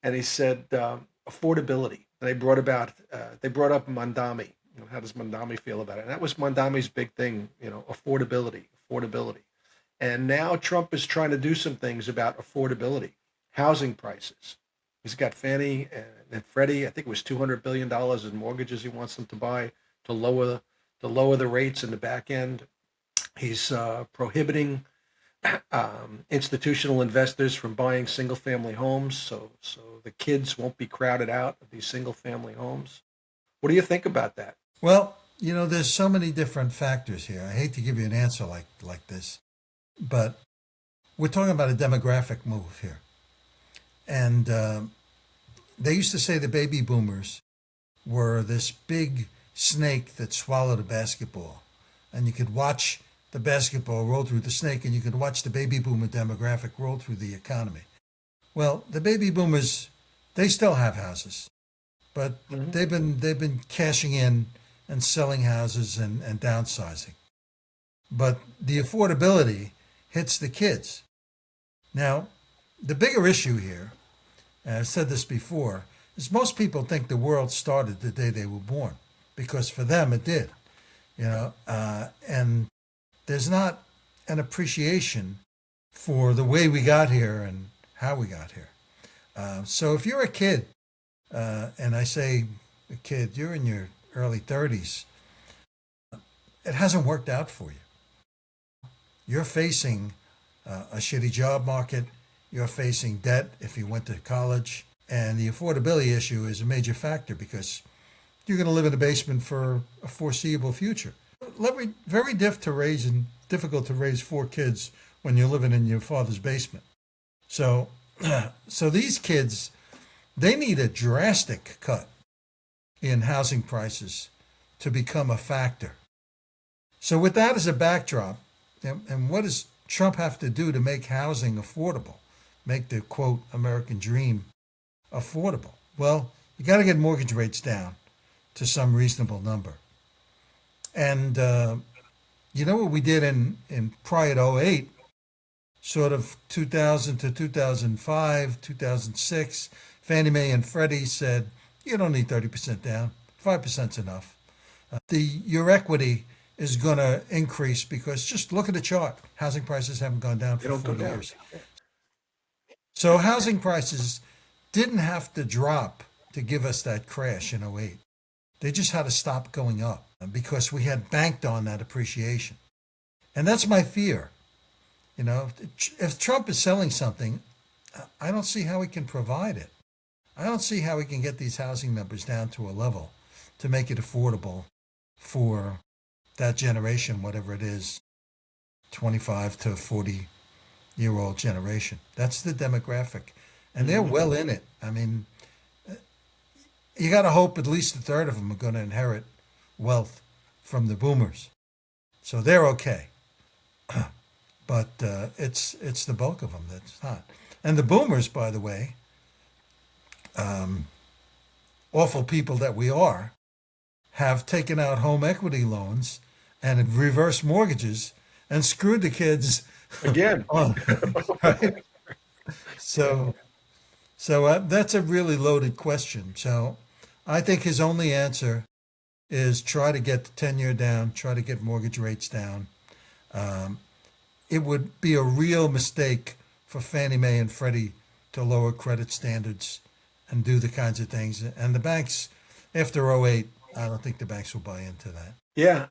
and he said affordability. And they brought up Mondami. How does Mondami feel about it? And that was Mondami's big thing. Affordability, affordability. And now Trump is trying to do some things about affordability, housing prices. He's got Fannie and Freddie. I think it was $200 billion in mortgages he wants them to buy to lower the rates in the back end. He's prohibiting institutional investors from buying single family homes, so the kids won't be crowded out of these single family homes. What do you think about that? Well, there's so many different factors here. I hate to give you an answer like this, but we're talking about a demographic move here. And they used to say the baby boomers were this big snake that swallowed a basketball. And you could watch the basketball roll through the snake, and you could watch the baby boomer demographic roll through the economy. Well, the baby boomers, they still have houses, but Mm-hmm. they've been cashing in and selling houses and downsizing. But the affordability hits the kids. Now, the bigger issue here, and I've said this before, is most people think the world started the day they were born, because for them it did. And there's not an appreciation for the way we got here and how we got here. So if you're a kid, and I say a kid, you're in your early 30s, it hasn't worked out for you. You're facing a shitty job market. You're facing debt if you went to college. And the affordability issue is a major factor because you're going to live in a basement for a foreseeable future. Very difficult to raise four kids when you're living in your father's basement. So, so these kids, they need a drastic cut in housing prices to become a factor. So with that as a backdrop, and what does Trump have to do to make housing affordable, make the quote American dream affordable? Well, you got to get mortgage rates down to some reasonable number. And you know what we did in prior to '08, sort of 2000 to 2005, 2006, Fannie Mae and Freddie said, you don't need 30% down, 5% is enough. Your equity is going to increase because just look at the chart. Housing prices haven't gone down They for don't go 40 down. years. So housing prices didn't have to drop to give us that crash in '08. They just had to stop going up because we had banked on that appreciation. And that's my fear. If Trump is selling something, I don't see how he can provide it. I don't see how he can get these housing numbers down to a level to make it affordable for that generation, whatever it is, 25 to 40-year-old generation. That's the demographic. And they're Mm-hmm. well in it. I mean, you got to hope at least a third of them are going to inherit wealth from the boomers. So they're okay. But it's the bulk of them that's not. And the boomers, by the way, awful people that we are, have taken out home equity loans and reverse mortgages and screwed the kids Again. on. Right? So, that's a really loaded question. So I think his only answer is try to get the 10-year down, try to get mortgage rates down. Um, it would be a real mistake for Fannie Mae and Freddie to lower credit standards and do the kinds of things. And the banks, after '08, I don't think the banks will buy into that. Yeah,